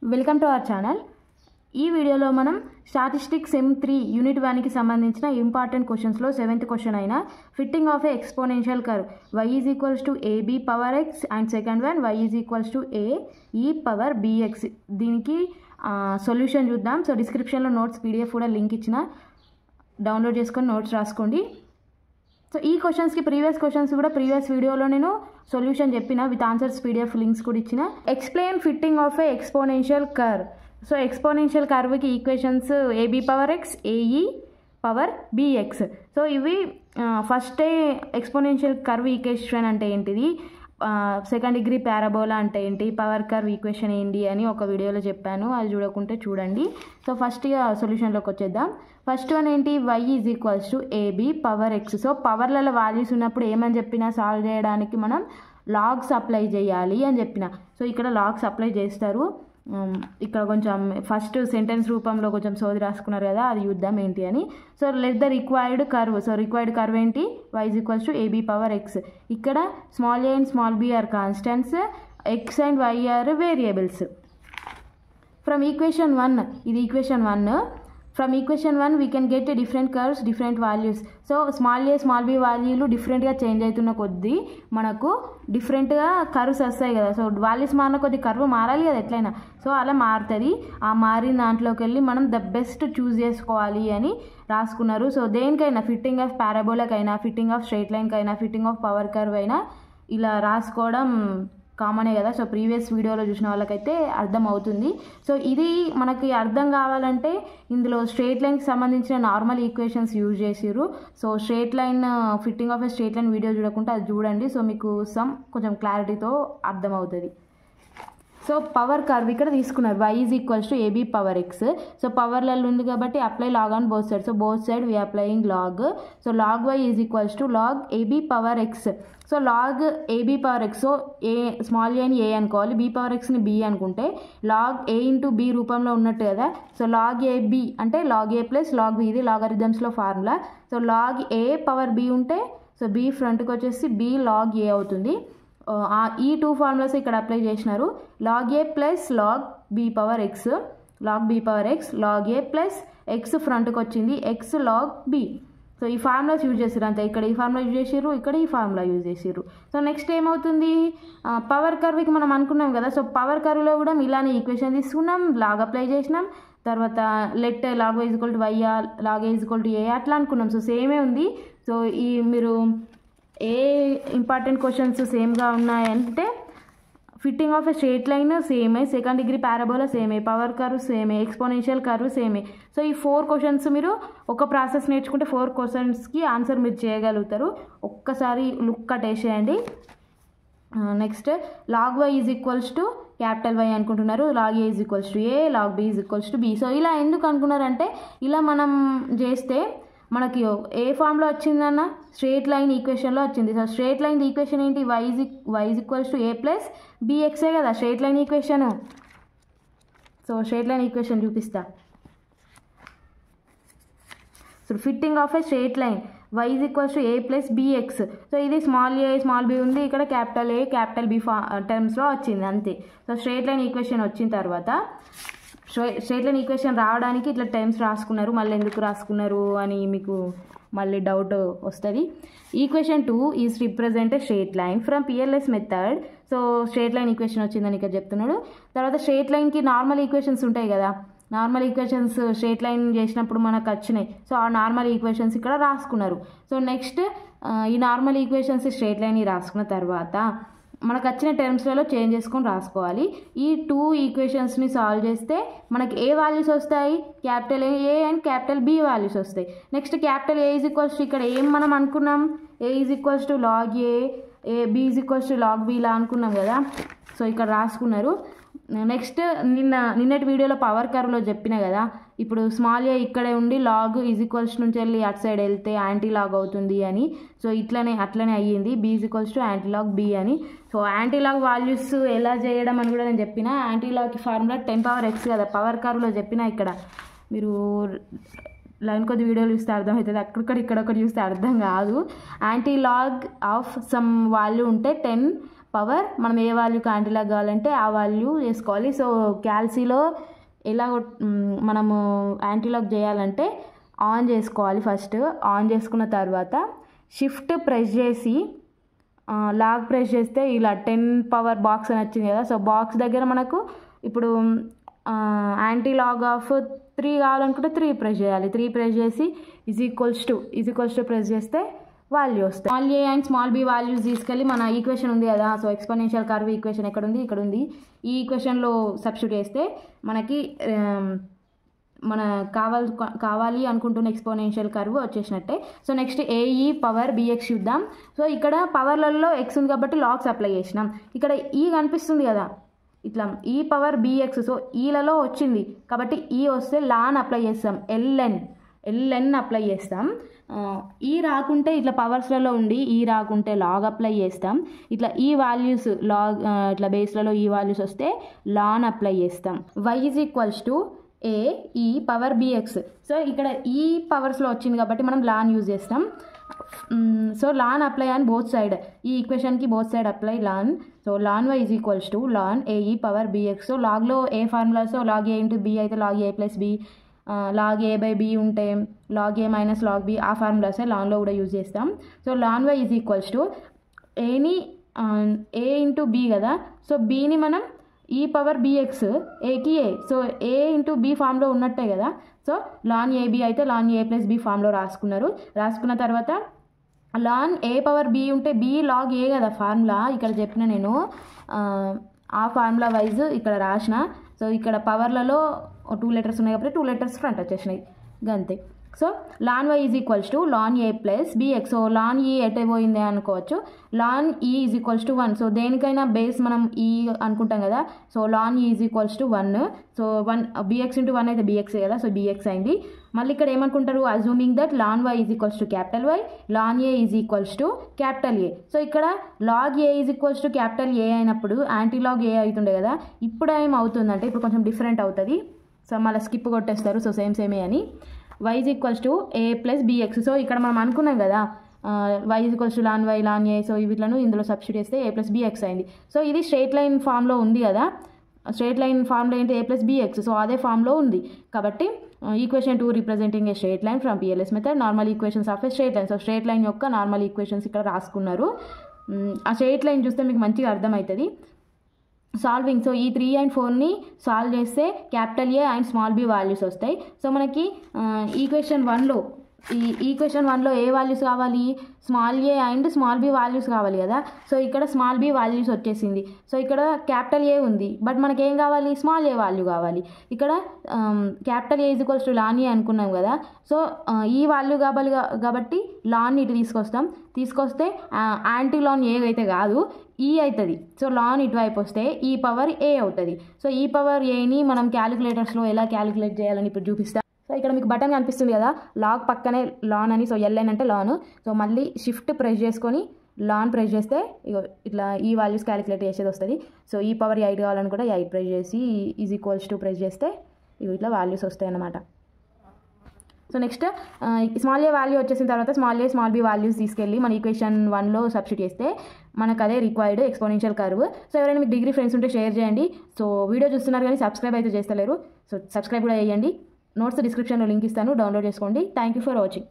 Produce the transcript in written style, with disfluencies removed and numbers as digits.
Welcome to our channel. ఈ వీడియోలో మనం స్టాటిస్టిక్స్ M3 యూనిట్ 1కి సంబంధించిన ఇంపార్టెంట్ క్వశ్చన్స్లో 7th క్వశ్చన్ అయిన fitting of a exponential curve y is equals to AB power x and second one y is equals to AE power BX. దీనికి solution చూద్దాం. So డిస్క్రిప్షన్లో notes PDF కూడా link ఇచ్చిన, download చేసుకొని notes రాసుకోండి. So ఈ క్వశ్చన్స్కి ప్రీవియస్ క్వశ్చన్స్ కూడా ప్రీవియస్ వీడియోలో నేను సొల్యూషన్ చెప్పిన విత్ ఆన్సర్స్ PDF లింక్స్ కూడా ఇచ్చిన. Explain fitting of a exponential curve. So exponential కర్వ్కి equations AB power x AE power BX. So ఇవి ఫస్ట్ ఎక్స్పోనెన్షియల్ కర్వ్ ఈక్వేషన్ అంటే ఏంటిది, సెకండ్ డిగ్రీ పారాబోలా అంటే ఏంటి, పవర్ కర్వ్ ఈక్వేషన్ ఏంటి అని ఒక వీడియోలో చెప్పాను, అది చూడకుంటే చూడండి. సో ఫస్ట్ సొల్యూషన్లోకి వచ్చేద్దాం. ఫస్ట్ వన్ ఏంటి, y is equals to AB power x. So పవర్లలో వాల్యూస్ ఉన్నప్పుడు ఏమని చెప్పినా సాల్వ్ చేయడానికి మనం లాగ్స్ అప్లై చేయాలి అని చెప్పిన. సో ఇక్కడ లాగ్స్ అప్లై చేస్తారు. ఇక్కడ కొంచెం ఫస్ట్ సెంటెన్స్ రూపంలో కొంచెం సోది రాసుకున్నారు కదా, అది చూద్దాం ఏంటి అని. So let the required curve. So required curve ఏంటి, y is equals to AB power x. ఇక్కడ small a and small b are constants, x and y are variables. From equation 1, ఇది equation 1. From equation 1 we can get different curves, different values. So small A small b వాల్యూలు డిఫరెంట్గా change అవుతున్న కొద్దీ మనకు డిఫరెంట్గా curves వస్తాయి కదా. So values మారిన కొద్ది కర్వ్ మారాలి కదా ఎట్లయినా. సో అలా మారుతుంది. ఆ మారిన దాంట్లోకి వెళ్ళి మనం ద బెస్ట్ చూస్ చేసుకోవాలి అని రాసుకున్నారు. సో దేనికైనా, ఫిట్టింగ్ ఆఫ్ పారాబోలాకైనా, ఫిట్టింగ్ ఆఫ్ స్ట్రైట్ లైన్కైనా, ఫిట్టింగ్ ఆఫ్ పవర్ కర్వ్ అయినా ఇలా రాసుకోవడం కామనే కదా. సో ప్రీవియస్ వీడియోలో చూసిన వాళ్ళకైతే అర్థం అవుతుంది. సో ఇది మనకి అర్థం కావాలంటే ఇందులో స్ట్రైట్ లైన్కి సంబంధించిన నార్మల్ ఈక్వేషన్స్ యూజ్ చేసిర్రు. So straight line, fitting of a straight line video చూడకుంటే అది చూడండి. సో మీకు కొంచెం క్లారిటీతో అర్థం అవుతుంది. సో పవర్ కర్వ్ ఇక్కడ తీసుకున్నారు, y is equals to AB power x. So పవర్లలో ఉంది కాబట్టి apply log on both side. So both side we applying log. So log y is equals to log AB power x. So log AB power x. So small a ని a అనుకోవాలి, B power xని b అనుకుంటే log a into b రూపంలో ఉన్నట్టు కదా. So log AB అంటే log a plus log b, ఇది లాగరిథమ్స్లో formula. So log a power b ఉంటే సో b ఫ్రంట్కి వచ్చేసి b లాగ్ a అవుతుంది. ఈ టూ ఫార్ములాస్ ఇక్కడ అప్లై చేసినారు. Log A plus log B power X, log B power X, log A plus X ఫ్రంట్కి వచ్చింది, ఎక్స్ లాగ్ బి. సో ఈ ఫార్ములాస్ యూజ్ చేసారు అంతే. ఇక్కడ ఈ ఫార్ములా యూజ్ చేసారు, ఇక్కడ ఈ ఫార్ములా యూజ్ చేసారు. సో నెక్స్ట్ ఏమవుతుంది, పవర్ కర్వ్కి మనం అనుకున్నాం కదా. సో పవర్ కర్వ్లో కూడా ఇలానే ఈక్వేషన్ తీసుకున్నాం, లాగ్ అప్లై చేసినాం, తర్వాత let log y is equal to y, log a is equal to a అట్లా అనుకున్నాం. సో సేమే ఉంది. సో ఈ మీరు ఏ ఇంపార్టెంట్ క్వశ్చన్స్ సేమ్గా ఉన్నాయంటే fitting of a straight line సేమే, సెకండ్ డిగ్రీ పారాబోలా సేమే, పవర్ కర్వ్ సేమే, ఎక్స్పోనెన్షియల్ కర్వ్ సేమే. సో ఈ 4 క్వశ్చన్స్ మీరు ఒక ప్రాసెస్ నేర్చుకుంటే 4 క్వశ్చన్స్కి ఆన్సర్ మీరు చేయగలుగుతారు. ఒక్కసారి లుక్ కట్టేసేయండి. Next log y is equals to capital Y అనుకుంటున్నారు, log a is equals to a, log b is equals to b. So ఇలా ఎందుకు అనుకున్నారంటే ఇలా మనం చేస్తే మనకి ఏ ఫామ్లో వచ్చిందన్న, స్ట్రైట్ లైన్ ఈక్వేషన్లో వచ్చింది. సో స్ట్రైట్ లైన్ ఈక్వేషన్ ఏంటి, y is equals to a plus bxే కదా straight line equation. So straight line equation చూపిస్తా. So fitting of a straight line y is equals to a plus bx. So ఇది small a small b ఉంది, ఇక్కడ capital A capital B టర్మ్స్లో వచ్చింది అంతే. So straight line equation వచ్చిన తర్వాత straight line equation రావడానికి ఇట్లా టర్మ్స్ రాసుకున్నారు. మళ్ళీ ఎందుకు రాసుకున్నారు అని మీకు మళ్ళీ డౌట్ వస్తుంది. Equation 2 is represent straight line from PLS method. So straight line equation వచ్చిందని ఇక్కడ చెప్తున్నాడు. తర్వాత స్ట్రైట్ లైన్కి నార్మల్ ఈక్వేషన్స్ ఉంటాయి కదా, నార్మల్ ఈక్వేషన్స్ స్ట్రైట్ లైన్ చేసినప్పుడు మనకు వచ్చినాయి. సో ఆ నార్మల్ ఈక్వేషన్స్ ఇక్కడ రాసుకున్నారు. సో నెక్స్ట్ ఈ నార్మల్ ఈక్వేషన్స్ స్ట్రైట్ లైన్ రాసుకున్న తర్వాత మనకు వచ్చిన టర్మ్స్లలో చేంజ్ చేసుకొని రాసుకోవాలి. ఈ 2 ఈక్వేషన్స్ని సాల్వ్ చేస్తే మనకి ఏ వాల్యూస్ వస్తాయి, capital A and capital B values వస్తాయి. Next capital A is equals to ఇక్కడ ఏం మనం అనుకున్నాం, A is equals to log A, B is equals to log B ఇలా అనుకున్నాం కదా. సో ఇక్కడ రాసుకున్నారు. నెక్స్ట్ నిన్నటి వీడియోలో పవర్ కర్వ్లో చెప్పిన కదా, ఇప్పుడు స్మాల్ a ఇక్కడే ఉండి లాగ్ ఈజ్ ఈక్వల్స్ నుంచి వెళ్ళి అటు సైడ్ వెళ్తే యాంటీ లాగ్ అవుతుంది అని. సో అట్లనే అయ్యింది, b is equals to anti log b అని. సో యాంటీ లాగ్ వాల్యూస్ ఎలా చేయడం అని కూడా నేను చెప్పిన. Anti log formula 10 power x కదా, పవర్ కర్వ్లో చెప్పిన. ఇక్కడ మీరు లైన్ కొద్ది వీడియోలు చూస్తే అర్థమవుతుంది, ఇక్కడొకటి చూస్తే అర్థం కాదు. Anti log of some value ఉంటే 10 పవర్ మనం ఏ వాల్యూకి యాంటీలాగ్ కావాలంటే ఆ వాల్యూ వేసుకోవాలి. సో క్యాల్సీలో ఎలా మనము యాంటీలాగ్ చేయాలంటే ఆన్ చేసుకోవాలి. ఫస్ట్ ఆన్ చేసుకున్న తర్వాత షిఫ్ట్ ప్రెస్ చేసి లాగ్ ప్రెస్ చేస్తే ఇలా 10 పవర్ బాక్స్ అని వచ్చింది కదా. సో బాక్స్ దగ్గర మనకు ఇప్పుడు యాంటీలాగ్ ఆఫ్ 3 కావాలనుకుంటే 3 ప్రెస్ చేయాలి. 3 ప్రెస్ చేసి ఈజ్ ఈక్వల్స్ టు ప్రెస్ చేస్తే వాల్యూ వస్తాయి. Small A and small B values తీసుకెళ్ళి మన ఈక్వేషన్ ఉంది కదా. సో ఎక్స్పోనెన్షియల్ కర్వ్ ఈక్వేషన్ ఎక్కడ ఉంది, ఇక్కడ ఉంది. ఈ ఈక్వేషన్లో సబ్స్టిట్యూట్ చేస్తే మనకి మన కావాలి అనుకుంటున్న ఎక్స్పోనెన్షియల్ కర్వ్ వచ్చేసినట్టే. So next AE power BX చూద్దాం. సో ఇక్కడ పవర్లలో ఎక్స్ ఉంది కాబట్టి లాగ్స్ అప్లై చేసినాం. ఇక్కడ ఈ కనిపిస్తుంది కదా ఇట్లా ఈ పవర్ బిఎక్స్. సో ఈలలో వచ్చింది కాబట్టి ఈ వస్తే లాన్ అప్లై చేస్తాం, ఎల్ఎన్ అప్లై చేస్తాం. ఈ రాకుంటే ఇట్లా పవర్స్లలో ఉండి ఈ రాకుంటే లాగ్ అప్లై చేస్తాం. ఇట్లా ఈ వాల్యూస్ లాగ్ ఇట్లా బేస్లలో ఈ వాల్యూస్ వస్తే లాన్ అప్లై చేస్తాం. y ఈజ్ ఈక్వల్స్ టు ఏ ఈ పవర్ బిఎక్స్. సో ఇక్కడ ఈ పవర్స్లో వచ్చింది కాబట్టి మనం లాన్ యూజ్ చేస్తాం. So ln apply on both side, ఈ ఈక్వేషన్కి both side apply ln. So ln y is equals to ln AE power BX. So లాగ్లో ఏ ఫార్ములా, so log A into B అయితే log A plus B, log A by B ఉంటే log A minus log B, ఆ ఫార్ములాసే లాన్లో కూడా use చేస్తాం. So ln y is equals to ఏని ఏ ఇంటూ బి కదా. సో బీని మనం ఈ పవర్ బిఎక్స్, ఏకి ఏ, సో ఏ ఇంటూ బి ఫామ్లో ఉన్నట్టే కదా. సో లాన్ ఏబి అయితే లాన్ ఏ ప్లస్ బి ఫామ్లో రాసుకున్న తర్వాత లాన్ ఏ పవర్ బి ఉంటే బి లాగ్ ఏ కదా ఫార్ములా ఇక్కడ చెప్పిన నేను, ఆ ఫార్ములా వైజ్ ఇక్కడ రాసిన. సో ఇక్కడ పవర్లలో 2 లెటర్స్ ఉన్నాయి కాబట్టి 2 లెటర్స్ ఫ్రంట్ వచ్చేసినాయి గంతే. So ln y is equals to ln A plus bx. So ln e ఎటే పోయిందే అనుకోవచ్చు. Ln e is equals to 1. So దేనికైనా బేస్ మనం ఈ అనుకుంటాం కదా. So ln e is equals to 1. So 1 B X into 1 అయితే బిఎక్స్ కదా. So bx అయింది. మళ్ళీ ఇక్కడ ఏమనుకుంటారు, assuming that ln y is equals to capital Y, ln A is equals to capital A. So ఇక్కడ log A is equals to capital A అయినప్పుడు antilog ఏ అవుతుండే కదా. ఇప్పుడు ఏమవుతుందంటే ఇప్పుడు కొంచెం డిఫరెంట్ అవుతుంది. సో మళ్ళీ స్కిప్ కొట్టేస్తారు. సో సేమే అని y is equals to A plus bx. So ఇక్కడ మనం అనుకున్నాం కదా y is equals to ln Y ln A. So వీటిలను ఇందులో సబ్స్టిట్యూట్ చేస్తే ఏ ప్లస్ బిఎక్స్ అయింది. సో ఇది స్ట్రేట్ లైన్ ఫామ్లో ఉంది కదా. స్ట్రేట్ లైన్ ఫామ్లో ఏంటి ఏ ప్లస్ బిఎక్స్. సో అదే ఫామ్లో ఉంది కాబట్టి equation 2 representing A straight line from PLS method, normal equations of A straight line. So straight line యొక్క నార్మల్ ఈక్వేషన్స్ ఇక్కడ రాసుకున్నారు. ఆ స్ట్రేట్ లైన్ చూస్తే మీకు మంచిగా అర్థమవుతుంది. సాల్వింగ్, సో ఈ 3 and 4ని సాల్వ్ చేస్తే capital A and small B values వస్తాయి. సో మనకి ఈక్వేషన్ 1లో ఏ వాల్యూస్ కావాలి, small A and small B values కావాలి కదా. సో ఇక్కడ స్మాల్ బి వాల్యూస్ వచ్చేసింది. సో ఇక్కడ క్యాపిటల్ ఏ ఉంది బట్ మనకి ఏం కావాలి, స్మాల్ ఏ వాల్యూ కావాలి. ఇక్కడ capital A is equals to ln A అనుకున్నాం కదా. సో ఈ వాల్యూ కావాలి కాబట్టి లాన్ ఇటు తీసుకొస్తే యాంటీ లాన్ ఏ అయితే కాదు ఈ అవుతుంది. సో లాన్ ఇటువైపు వస్తే ఈ పవర్ ఏ అవుతుంది. సో ఈ పవర్ ఏని మనం క్యాలిక్యులేటర్స్లో ఎలా క్యాలిక్యులేట్ చేయాలని ఇప్పుడు చూపిస్తాం. సో ఇక్కడ మీకు బటన్ కనిపిస్తుంది కదా, లాగ్ పక్కనే లాన్ అని. సో ఎల్ఎన్ అంటే లాన్. సో మళ్ళీ షిఫ్ట్ ప్రెస్ చేసుకొని లాన్ ప్రెస్ చేస్తే ఇట్లా ఈ వాల్యూస్ క్యాలిక్యులేట్ చేసేది వస్తుంది. సో ఈ పవర్ 8 కావాలనుకుంటే 8 ప్రెస్ చేసి ఈజ్ ఈక్వల్స్ టు ప్రెస్ చేస్తే ఇట్లా వాల్యూస్ వస్తాయి అన్నమాట. So next small A value వచ్చేసిన తర్వాత స్మాల్ ఏ స్మాల్ బి వాల్యూస్ తీసుకెళ్ళి మన ఈక్వేషన్ 1లో సబ్స్టిట్యూట్ చేస్తే మనకు అదే రిక్వైర్డ్ ఎక్స్పోనెన్షియల్ కర్వ్. సో ఎవరైనా మీకు డిగ్రీ ఫ్రెండ్స్ ఉంటే షేర్ చేయండి. సో వీడియో చూస్తున్నారు కానీ సబ్స్క్రైబ్ అయితే చేస్తలేరు. సో సబ్స్క్రైబ్ కూడా చేయండి. నోట్స్ డిస్క్రిప్షన్లో లింక్ ఇస్తాను, డౌన్లోడ్ చేసుకోండి. Thank you for watching.